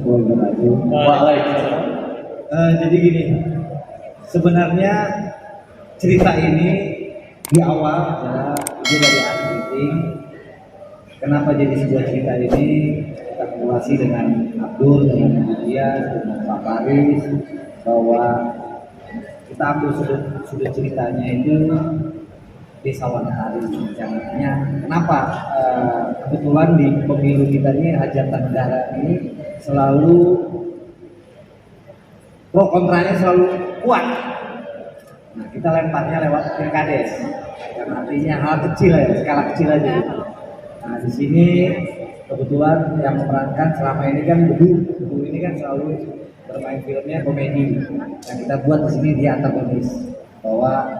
warahmatullahi wabarakatuh. Waalaikumsalam. Jadi gini, sebenarnya cerita ini di awal adalah ide dari art meeting. Kenapa jadi sebuah cerita ini? Kita kumulasi dengan Abdul, dengan Nadia, dengan Pak Faris, bahwa kita ambil sudut ceritanya itu Desa Wanahari. Yang artinya kenapa kebetulan di pemilu kita ini hajatan negara ini selalu pro kontranya selalu kuat. Nah, kita lemparnya lewat pilkades, yang artinya hal kecil ya, skala kecil aja. Nah, di sini kebetulan yang memerankan selama ini kan Bedu ini kan selalu bermain filmnya komedi. Yang kita buat di sini dia antagonis, bahwa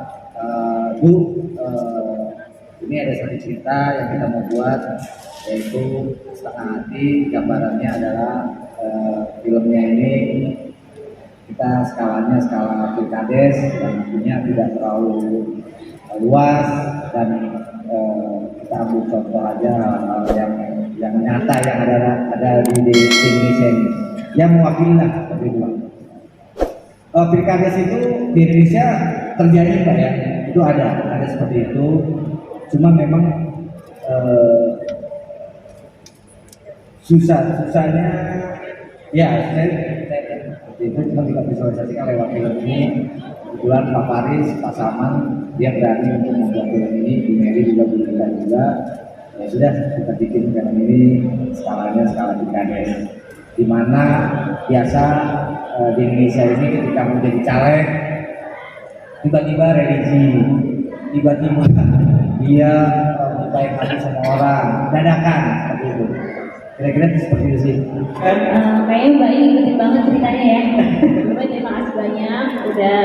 ini ada satu cerita yang kita mau buat, yaitu Setengah Hati. Gambarannya adalah filmnya ini kita skalanya skala pilkades, dan tentunya tidak terlalu luas, dan kita ambil contoh aja hal yang nyata yang ada di Indonesia ini yang mewakili lah seperti itu. Pilkades itu di Indonesia terjadi Pak ya, itu ada seperti itu, cuma memang susahnya ya seperti itu, cuma kita visualisasikan lewat film ini. Kebetulan Pak Faris, Pak Saman, dia berani untuk membuat film ini. Bu Mary juga berani juga. Ya sudah, kita bikin film ini skalanya skala pilkades, di mana biasa di Indonesia ini ketika menjadi caleg tiba-tiba religi, tiba-tiba dia baik hati sama orang, dadakan seperti itu. Kira-kira seperti itu sih. Kayaknya Mbak ini ikutin banget ceritanya ya. Terima kasih banyak udah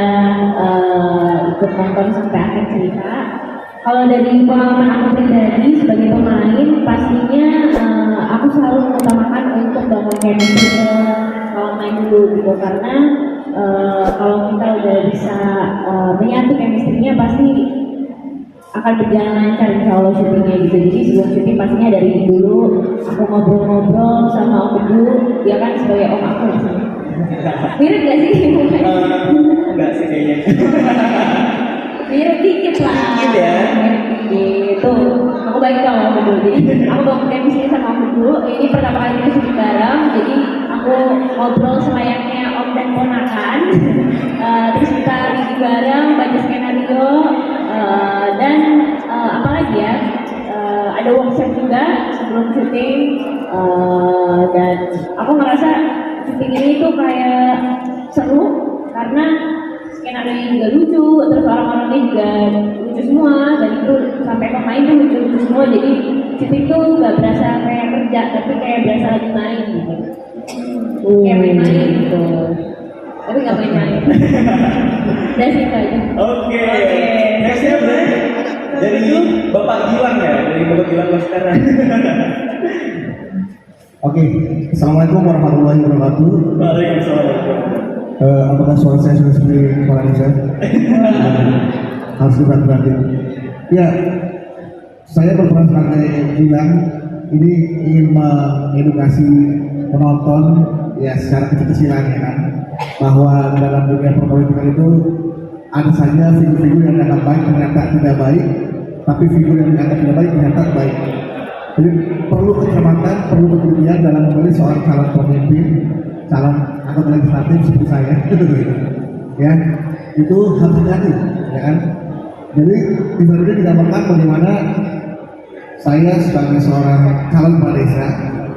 ikut nonton sampai akhir cerita. Kalau dari pengalaman aku pribadi sebagai pemain, pastinya aku selalu mengutamakan untuk bangun chemistry kalau main dulu gitu, karena kalau kita udah bisa menyatu chemistry-nya pasti akan berjalan lancar insya Allah syutingnya gitu. Jadi sebelum syuting pastinya dari dulu aku ngobrol-ngobrol sama Om Bedu, dia kan sebagai om aku di sini. Mirip gak sih? Enggak sih kayaknya. Mirip dikit lah. Dikit ya. Gitu. Aku baik sama Om Bedu. Jadi aku bangun chemistry sama Om Bedu. Ini pertama kali kita syuting bareng. Jadi aku ngobrol selayaknya om dan ponakan. Terus kita review bareng, baca skenario. Dan apalagi ya, ada workshop juga sebelum syuting, dan aku ngerasa syuting ini tuh kayak seru karena skenario juga lucu, terus orang-orangnya juga lucu semua, dan itu sampai pemain tuh lucu-lucu semua. Jadi syuting tuh gak berasa kayak kerja, tapi kayak berasa lagi main gitu. Kayak main-main gitu, tapi gak main-main. Udah sih itu aja. Oke. Nextnya Bre. Jadi Bapak Gilang ya, dari Bapak Gilang Lestari. Oke, Assalamualaikum warahmatullahi wabarakatuh. Waalaikumsalam. Apakah suara saya sudah seperti Pak Anissa? Harus diperhatikan. Ya, saya berperan sebagai Gilang. Ini ingin mengedukasi penonton ya secara kecil-kecilan ya kan, bahwa dalam dunia perpolitikan itu ada saja figur-figur yang dianggap baik ternyata tidak baik, tapi figur yang dianggap tidak baik ternyata baik. Jadi perlu kecermatan, perlu ketelitian dalam memilih seorang calon pemimpin, calon anggota legislatif seperti saya. Ya, itu harus hati-hati, ya kan. Jadi di film ini digambarkan bagaimana saya sebagai seorang calon kepala desa,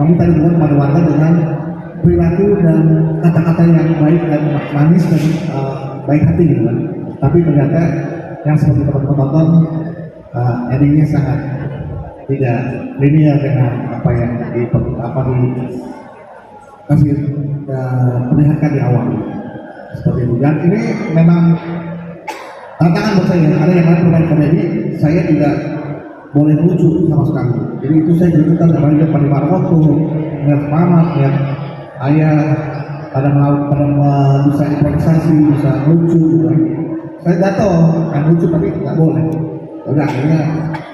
kami tadi bukan pada warga dengan perilaku dan kata-kata yang baik dan manis dan baik hati gitu kan. Tapi ternyata yang seperti teman-teman tonton endingnya sangat tidak linear dengan apa yang dikasih perlihatkan di awal seperti itu. Dan ini memang tantangan buat saya. Ada yang lain bermain komedi, saya tidak boleh lucu sama sekali. Jadi itu saya ceritakan sama dia pada Marwoto, ngeliat semangat, ngeliat ayah pada bisa improvisasi, bisa lucu gitu. Saya jatuh, kan lucu tapi nggak boleh. Udah akhirnya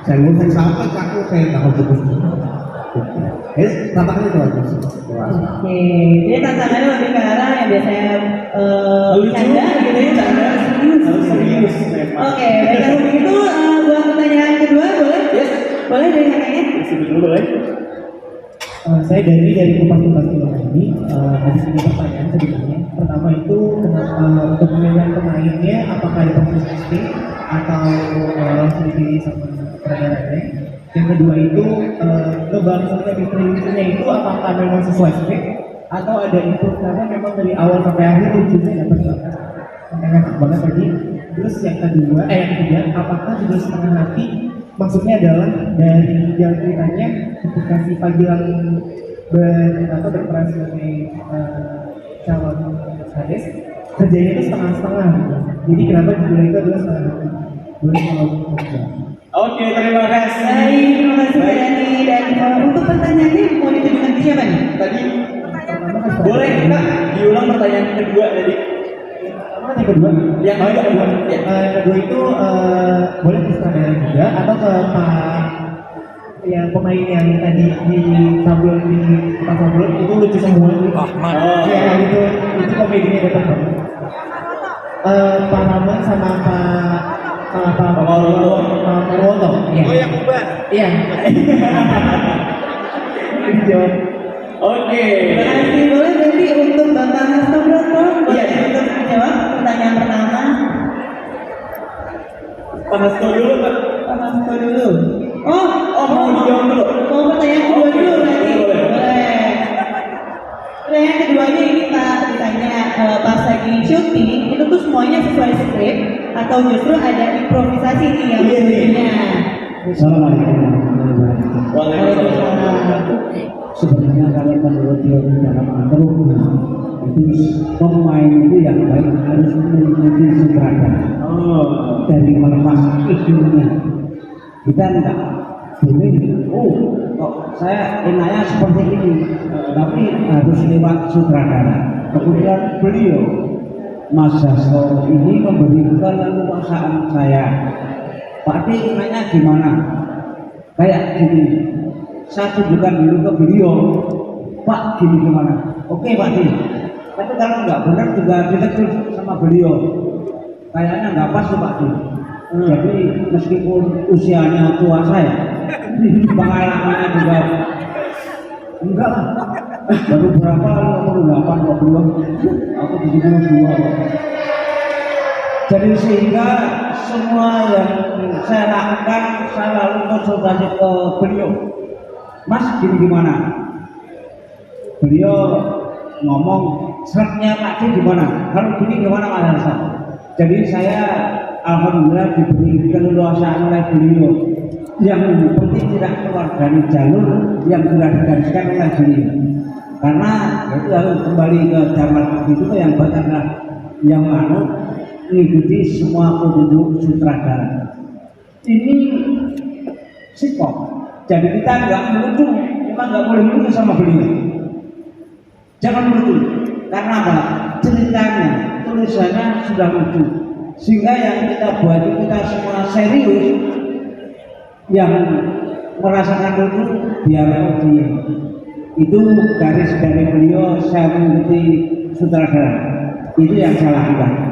saya sampai kaku saya nggak mau fokus. tantangannya itu aja sih. Oke, jadi tantangannya lebih ke arah yang biasanya Lucu, bercanda gitu ya, bercanda, serius. harus serius memang. Oke, baik kalau begitu buat pertanyaan kedua boleh? Yes. Boleh dari kakaknya? Isi dulu boleh. Saya dari kupas-kupas film ini ada tiga pertanyaan sebenarnya. Pertama itu kenapa untuk pemilihan pemainnya apakah ada proses casting atau langsung dipilih sama sutradaranya? Yang kedua itu kebangsanya lucunya itu apakah memang sesuai skrip atau ada improve karena memang dari awal sampai akhir lucunya dapat banget. Enak banget tadi. Terus yang ketiga apakah juga setengah hati? Maksudnya adalah dari yang ceritanya ketika si panggilan berperan sebagai calon Hades kerjanya itu setengah-setengah gitu. Jadi kenapa judulnya itu adalah setengah hati? Boleh kalau Oke, terima kasih. Baik, terima kasih Mbak Dani. Dan untuk pertanyaannya mau ditujukan ke siapa nih? Tadi boleh Kak diulang pertanyaan kedua tadi. yang kedua, Yang kedua, ya. yang kedua itu boleh ke sutradara juga atau ke Pak yang pemain yang tadi di Sablon di Pak Sablon itu lucu semua. Oh. Ya itu komedinya dapat banget. Pak Rahman sama Pak Marwoto. Iya. Iya. Ini jawab. Oke. Terima kasih. Boleh berarti untuk Bapak Hasto Broto, boleh untuk menjawab pertanyaan pertama. Pak Hasto dulu Kak. Pak Hasto dulu. Mau dijawab dulu. Mau pertanyaan kedua dulu nanti. Boleh. Boleh. Pertanyaan keduanya ini Pak ditanya pas lagi syuting itu tuh semuanya sesuai skrip atau justru ada improvisasi nih yang Iya, nih. lucunya? Assalamualaikum warahmatullahi wabarakatuh. Waalaikumsalam. Sebenarnya kalau menurut teori dalam antropo itu pemain itu yang baik harus mengikuti sutradara Oh. dari melepas idenya. Kita enggak boleh kok saya enaknya seperti ini, tapi harus lewat sutradara. Kemudian beliau Mas Hasto ini memberikan kekuasaan saya. Pak Adi enaknya gimana? Kayak gini, saya tunjukkan dulu ke beliau, Pak gini gimana? Oke Pak Adi, tapi kalau nggak benar juga ditegur sama beliau. Kayaknya nggak pas tuh Pak Adi. Jadi meskipun usianya tua saya, pengalamannya juga enggak lah. Baru berapa 58 kok belum? Aku 72 kok. Jadi sehingga semua yang saya lakukan saya lalu konsultasi ke beliau. Mas gini gimana? Beliau ngomong seratnya Pak D gimana? Kalau gini gimana Mas Hasan? Jadi saya alhamdulillah diberi keleluasaan oleh beliau yang penting tidak keluar dari jalur yang sudah digariskan oleh beliau. Karena itu harus kembali ke zaman itu yang adalah yang mengikuti semua petunjuk sutradara. Ini sikap. Jadi kita nggak melucu, kita nggak boleh melucu sama beliau. Jangan melucu. Karena apa? Ceritanya, tulisannya sudah lucu. Sehingga yang kita buat itu kita semua serius. Yang merasakan lucu biar audiens. Itu garis dari beliau saya mengikuti sutradara. Itu yang saya lakukan.